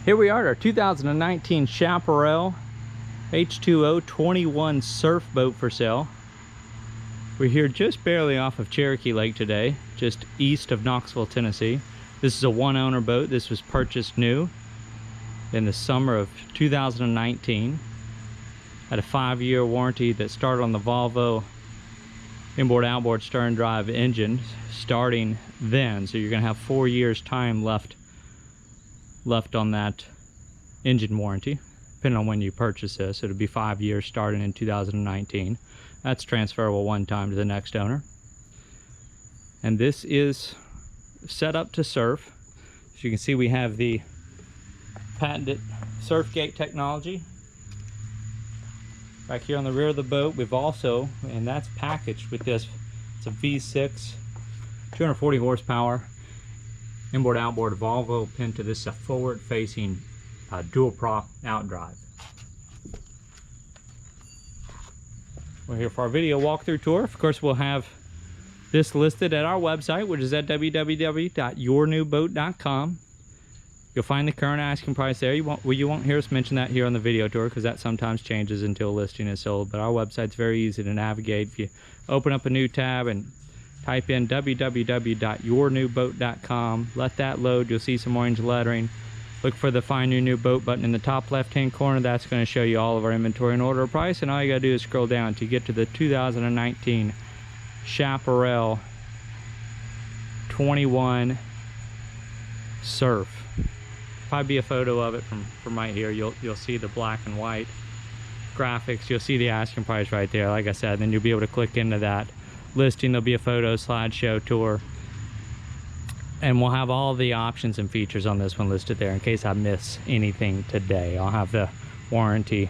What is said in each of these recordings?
Here we are at our 2019 Chaparral H2O 21 surf boat for sale. We're here just barely off of Cherokee Lake today, just east of Knoxville, Tennessee. This is a one-owner boat. This was purchased new in the summer of 2019. Had a 5-year warranty that started on the Volvo Inboard Outboard stern drive engine starting then. So you're gonna have 4 years time left on that engine warranty, depending on when you purchase this. It'll be 5 years starting in 2019. That's transferable one time to the next owner. And this is set up to surf. As you can see, we have the patented surf gate technology back here on the rear of the boat. We've also, and that's packaged with this, it's a V6 240 horsepower inboard outboard Volvo Penta. This is a forward facing dual prop Outdrive. We're here for our video walkthrough tour. Of course, we'll have this listed at our website, which is at www.yournewboat.com. You'll find the current asking price there. You won't hear us mention that here on the video tour because that sometimes changes until a listing is sold. But our website's very easy to navigate. If you open up a new tab and type in www.yournewboat.com, let that load, you'll see some orange lettering. Look for the Find Your New Boat button in the top left-hand corner. That's going to show you all of our inventory and order price. And all you got to do is scroll down to get to the 2019 Chaparral 21 Surf. Probably be a photo of it from right here. You'll see the black and white graphics. You'll see the asking price right there, like I said. Then you'll be able to click into that listing. There'll be a photo, slideshow, tour, and we'll have all the options and features on this one listed there in case I miss anything today. I'll have the warranty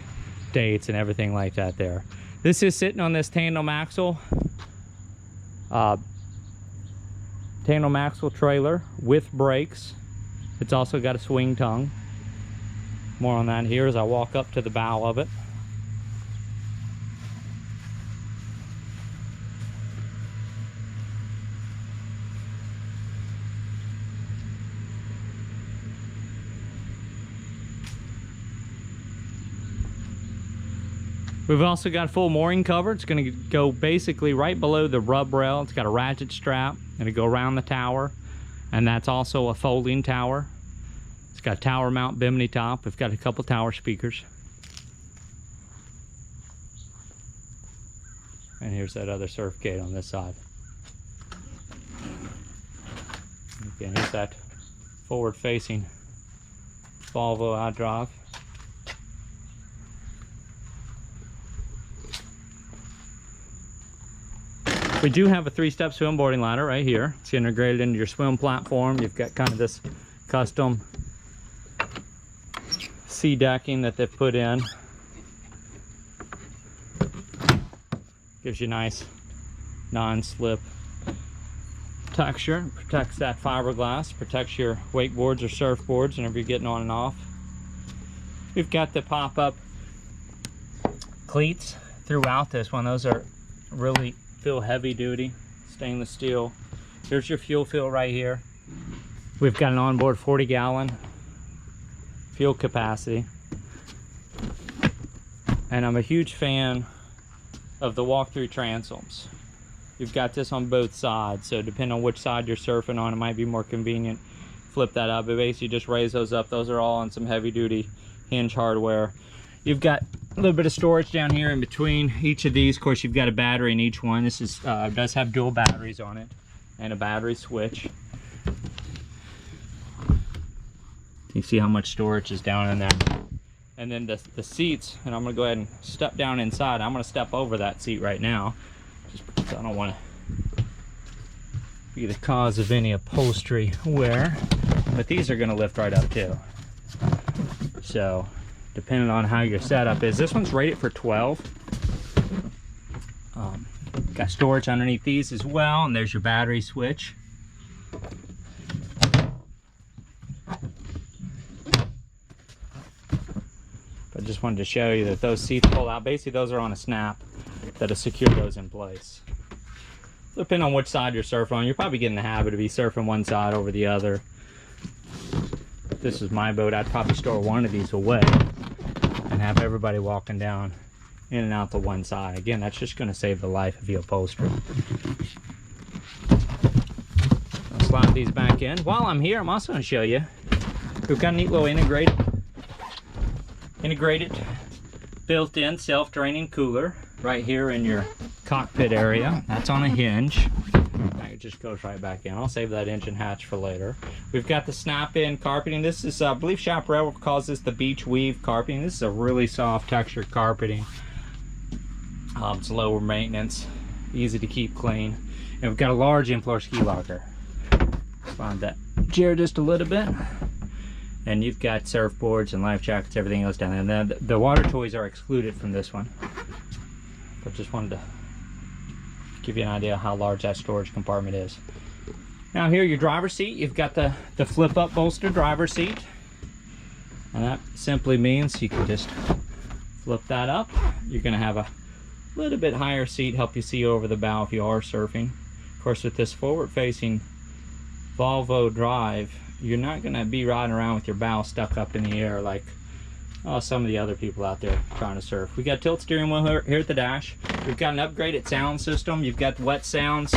dates and everything like that there. This is sitting on this tandem axle trailer with brakes. It's also got a swing tongue. More on that here as I walk up to the bow of it. We've also got a full mooring cover. It's going to go basically right below the rub rail. It's got a ratchet strap and it go around the tower, and that's also a folding tower. It's got a tower mount Bimini top. We've got a couple tower speakers. And here's that other surf gate on this side. Again, here's that forward facing Volvo Outdrive. We do have a 3-step swimboarding ladder right here. It's integrated into your swim platform. You've got kind of this custom sea decking that they've put in. Gives you nice non-slip texture. Protects that fiberglass. Protects your wakeboards or surfboards whenever you're getting on and off. We've got the pop-up cleats throughout this one. Those are really feel heavy duty stainless steel. Here's your fuel fill right here. We've got an onboard 40-gallon fuel capacity, and I'm a huge fan of the walk-through transoms. You've got this on both sides, so depending on which side you're surfing on, it might be more convenient. Flip that up, but basically just raise those up. Those are all on some heavy duty hinge hardware. You've got a little bit of storage down here in between each of these. Of course, you've got a battery in each one. This is does have dual batteries on it and a battery switch. You see how much storage is down in there. And then the seats, and I'm gonna go ahead and step down inside. I'm gonna step over that seat right now, just because I don't want to be the cause of any upholstery wear. But these are gonna lift right up too. So, depending on how your setup is. This one's rated for 12. Got storage underneath these as well, and there's your battery switch. But just wanted to show you that those seats pull out. Basically, those are on a snap that'll secure those in place. Depending on which side you're surfing on, you're probably getting the habit of be surfing one side over the other. this is my boat, I'd probably store one of these away and have everybody walking down in and out the one side. Again, that's just going to save the life of the upholstery. I'll slide these back in. While I'm here, I'm also going to show you, we've got a neat little integrated built-in self-draining cooler right here in your cockpit area. That's on a hinge. It just goes right back in. I'll save that engine hatch for later. We've got the snap-in carpeting. This is, I believe Chaparral calls this the beach weave carpeting. This is a really soft textured carpeting. It's lower maintenance, easy to keep clean. And we've got a large in-floor ski locker. Slide that chair just a little bit. And you've got surfboards and life jackets, everything else down there. And then the water toys are excluded from this one. But just wanted to give you an idea how large that storage compartment is. Now here, your driver's seat, you've got the flip-up bolster driver's seat. And that simply means you can just flip that up. You're gonna have a little bit higher seat, help you see over the bow if you are surfing. Of course, with this forward-facing Volvo drive, you're not gonna be riding around with your bow stuck up in the air like some of the other people out there trying to surf. We got tilt steering wheel here at the dash. We've got an upgraded sound system. You've got wet sound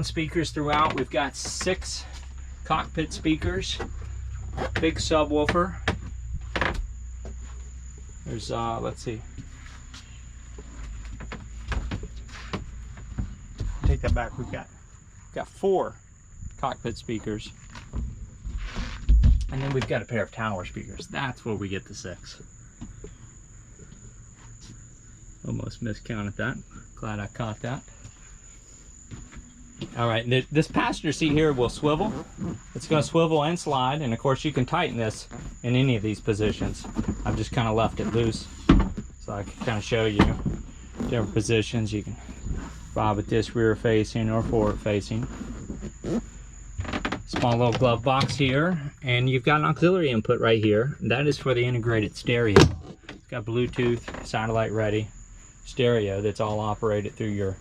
speakers throughout. We've got 6 cockpit speakers, big subwoofer. There's let's see. Take that back. We've got 4 cockpit speakers. And then we've got a pair of tower speakers. That's where we get the 6. Almost miscounted that. Glad I caught that. All right, this passenger seat here will swivel. It's going to swivel and slide, and of course you can tighten this in any of these positions. I've just kind of left it loose so I can kind of show you different positions. You can ride with this rear facing or forward facing. Small little glove box here, and you've got an auxiliary input right here. That is for the integrated stereo. It's got Bluetooth, satellite ready stereo that's all operated through your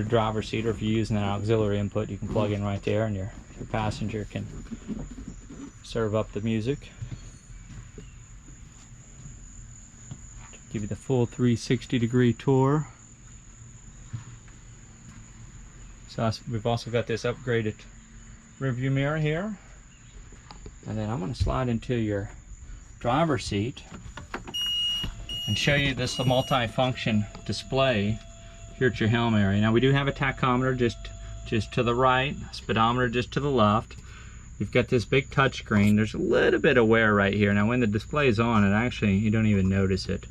driver's seat, or if you're using an auxiliary input, you can plug in right there and your passenger can serve up the music. Give you the full 360-degree tour. So we've also got this upgraded rearview mirror here, and then I'm going to slide into your driver's seat and show you this multi-function display here at your helm area. Now we do have a tachometer just to the right, speedometer just to the left. You've got this big touch screen. There's a little bit of wear right here. Now when the display is on, you don't even notice it.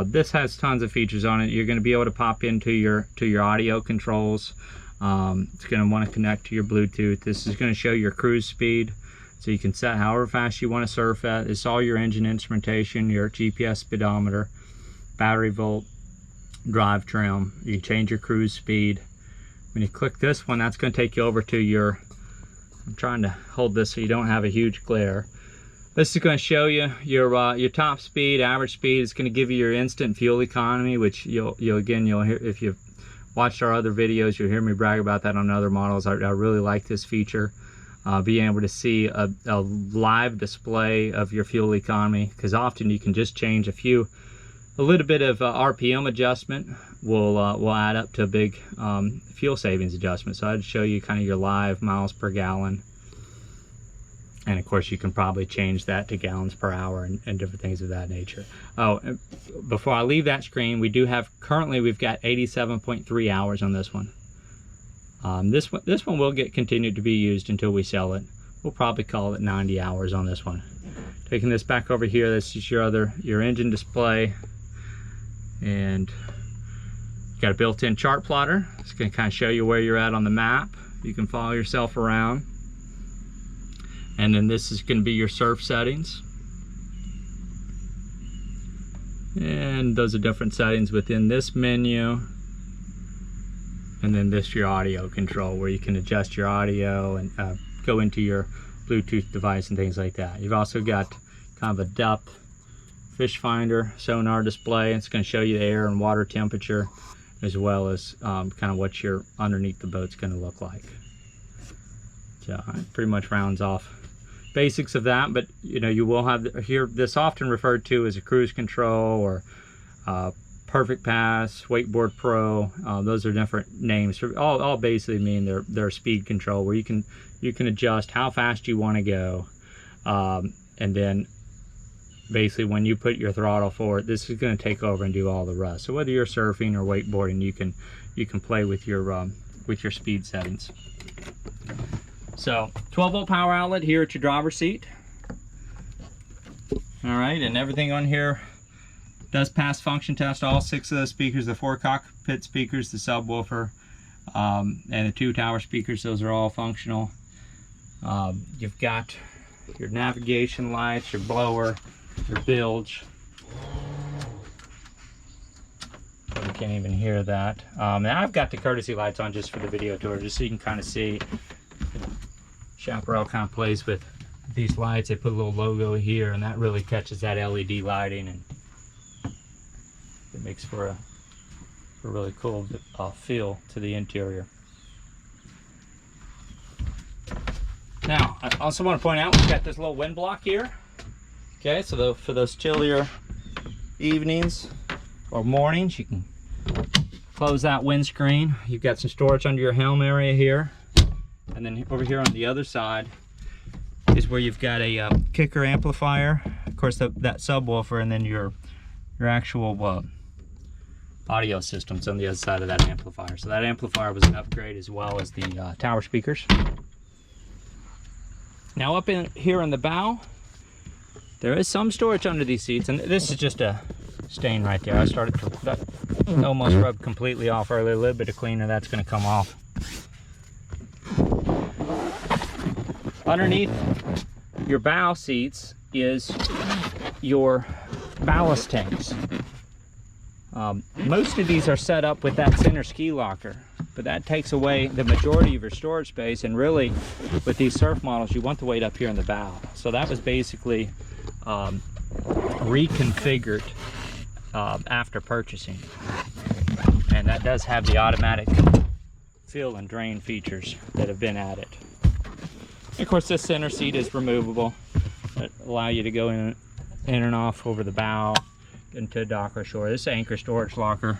This has tons of features on it. You're going to be able to pop into your audio controls. It's going to want to connect to your Bluetooth. This is going to show your cruise speed, so you can set however fast you want to surf at. It's all your engine instrumentation, your GPS speedometer, battery volt, drive trim. You can change your cruise speed. When you click this one, that's going to take you over to your, I'm trying to hold this so you don't have a huge glare. This is going to show you your top speed, average speed. It's going to give you your instant fuel economy, which you'll hear if you've watched our other videos. You'll hear me brag about that on other models. I really like this feature, being able to see a live display of your fuel economy, because often you can just change a little bit of RPM adjustment will add up to a big fuel savings adjustment. So I'd show you kind of your live miles per gallon, and of course you can probably change that to gallons per hour and different things of that nature. Oh, before I leave that screen, we've got 87.3 hours on this one. This one will continue to be used until we sell it. We'll probably call it 90 hours on this one. Taking this back over here, this is your engine display, and you've got a built-in chart plotter. It's going to kind of show you where you're at on the map. You can follow yourself around. And then this is going to be your surf settings. And those are different settings within this menu. And then this your audio control, where you can adjust your audio and go into your Bluetooth device and things like that. You've also got kind of a depth fish finder sonar display. It's going to show you the air and water temperature, as well as kind of what your underneath the boat's going to look like. So it pretty much rounds off basics of that, but you know, you will have here this often referred to as a cruise control or Perfect Pass, Wakeboard Pro. Those are different names. All basically mean they're speed control, where you can adjust how fast you want to go, and then basically when you put your throttle forward, this is going to take over and do all the rest. So whether you're surfing or wakeboarding, you can play with your speed settings. So 12-volt power outlet here at your driver's seat. All right, and everything on here does pass function test. All 6 of those speakers, the 4 cockpit speakers, the subwoofer, and the 2 tower speakers, those are all functional. You've got your navigation lights, your blower, your bilge. You can't even hear that. And I've got the courtesy lights on just for the video tour, just so you can kind of see. Chaparral kind of plays with these lights. They put a little logo here, and that really catches that LED lighting, and it makes for a really cool feel to the interior. Now, I also want to point out we've got this little wind block here. Okay, so for those chillier evenings or mornings, you can close that windscreen. You've got some storage under your helm area here. And then over here on the other side is where you've got a kicker amplifier, of course that subwoofer, and then your actual audio systems on the other side of that amplifier. So that amplifier was an upgrade, as well as the tower speakers. Now up in here on the bow, there is some storage under these seats, and this is just a stain right there. I started to almost rub completely off earlier. A little bit of cleaner, that's going to come off. Underneath your bow seats is your ballast tanks. Most of these are set up with that center ski locker, but that takes away the majority of your storage space, and really with these surf models you want the weight up here in the bow. So that was basically reconfigured after purchasing, and that does have the automatic fill and drain features that have been added. Of course, this center seat is removable. It allows you to go in and off over the bow into dock or shore. This is anchor storage locker.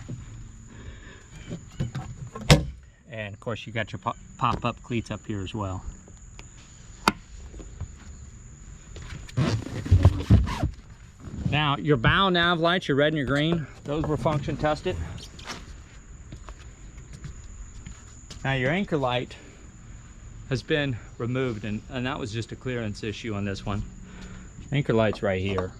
And of course, you got your pop-up cleats up here as well. Now, your bow nav lights, your red and your green, those were function tested. Now, your anchor light has been removed, and that was just a clearance issue on this one. Anchor light's right here,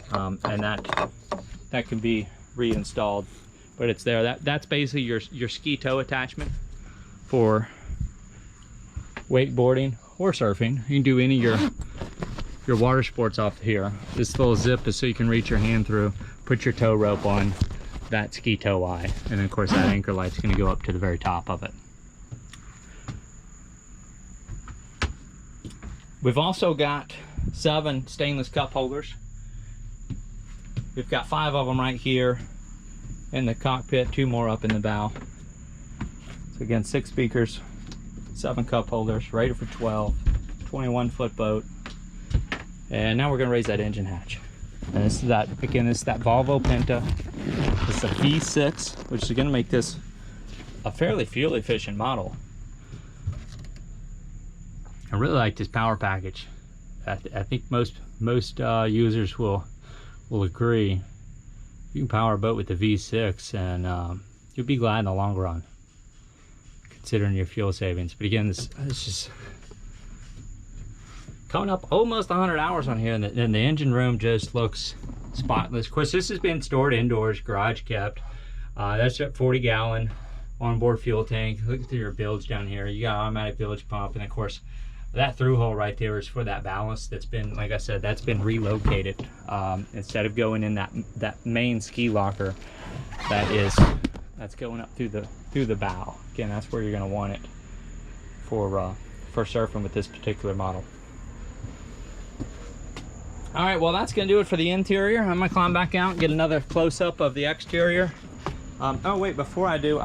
and that can be reinstalled, but it's there. That's basically your ski tow attachment for wakeboarding or surfing. You can do any of your water sports off here. This little zip is so you can reach your hand through, put your tow rope on that ski tow eye, and then of course that anchor light's going to go up to the very top of it. We've also got 7 stainless cup holders. We've got 5 of them right here in the cockpit, 2 more up in the bow. So again, 6 speakers, 7 cup holders, rated for 12, 21-foot boat. And now we're going to raise that engine hatch. And this is that, again, this is that Volvo Penta. It's a V6, which is going to make this a fairly fuel efficient model. I really like this power package. I think most users will agree. You can power a boat with the V6, and you'll be glad in the long run, considering your fuel savings. But again, this is just coming up almost 100 hours on here, and the engine room just looks spotless. Of course, this has been stored indoors, garage kept. That's a 40-gallon onboard fuel tank. Look at your bilge down here. You got automatic bilge pump, and of course, that through hole right there is for that ballast that's been, like I said, that's been relocated. Instead of going in that main ski locker, that's going up through the bow. Again, that's where you're going to want it for surfing with this particular model. All right, well, that's going to do it for the interior. I'm going to climb back out and get another close-up of the exterior. Oh wait, before I do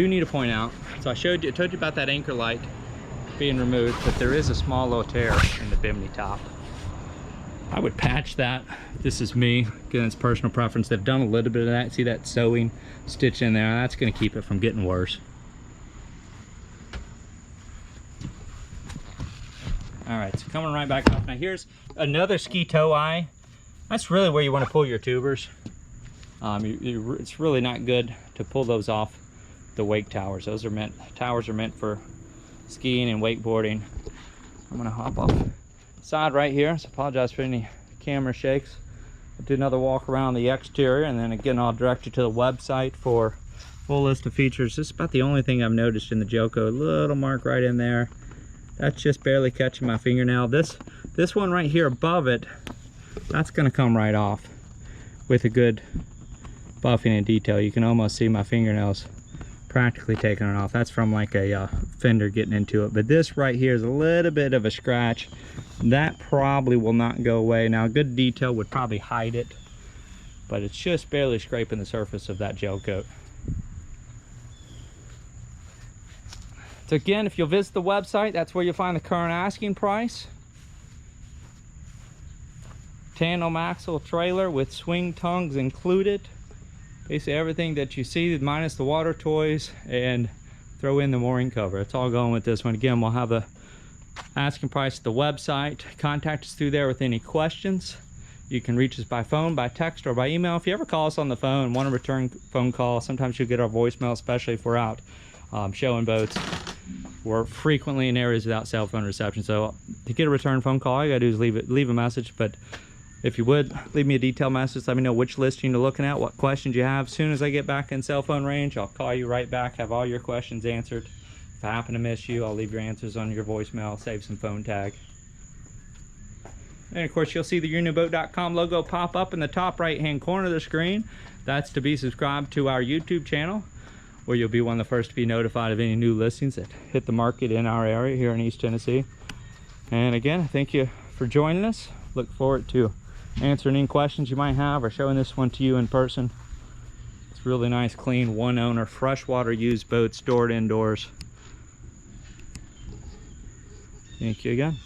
need to point out, so I told you about that anchor light. being removed, but there is a small little tear in the Bimini top. I would patch that. This is me, again, it's personal preference. They've done a little bit of that. See that sewing stitch in there? That's going to keep it from getting worse. All right, so coming right back off. Now here's another ski tow eye. That's really where you want to pull your tubers. It's really not good to pull those off the wake towers. Towers are meant for skiing and wakeboarding. I'm gonna hop off side right here, so apologize for any camera shakes. I'll do another walk around the exterior, and then again I'll direct you to the website for full list of features. This is about the only thing I've noticed in the Joko. A little mark right in there. That's just barely catching my fingernail. This one right here above it, that's gonna come right off with a good buffing and detail. You can almost see my fingernails practically taking it off. That's from like a fender getting into it. But this right here is a little bit of a scratch. That probably will not go away. Now a good detail would probably hide it, but it's just barely scraping the surface of that gel coat. So again, if you'll visit the website, that's where you'll find the current asking price. Tandem axle trailer with swing tongues included. Basically everything that you see minus the water toys, and throw in the mooring cover. It's all going with this one. Again, we'll have the asking price at the website. Contact us through there with any questions. You can reach us by phone, by text, or by email. If you ever call us on the phone, want to return phone call, sometimes you'll get our voicemail, especially if we're out showing boats. We're frequently in areas without cell phone reception, so to get a return phone call, all you gotta do is leave a message. But if you would, leave me a detailed message. Let me know which listing you're looking at, what questions you have. As soon as I get back in cell phone range, I'll call you right back, have all your questions answered. If I happen to miss you, I'll leave your answers on your voicemail, save some phone tag. And of course, you'll see the YourNewBoat.com logo pop up in the top right-hand corner of the screen. That's to be subscribed to our YouTube channel, where you'll be one of the first to be notified of any new listings that hit the market in our area here in East Tennessee. And again, thank you for joining us. Look forward to answering any questions you might have or showing this one to you in person. It's really nice, clean, one owner, freshwater used boat stored indoors. Thank you again.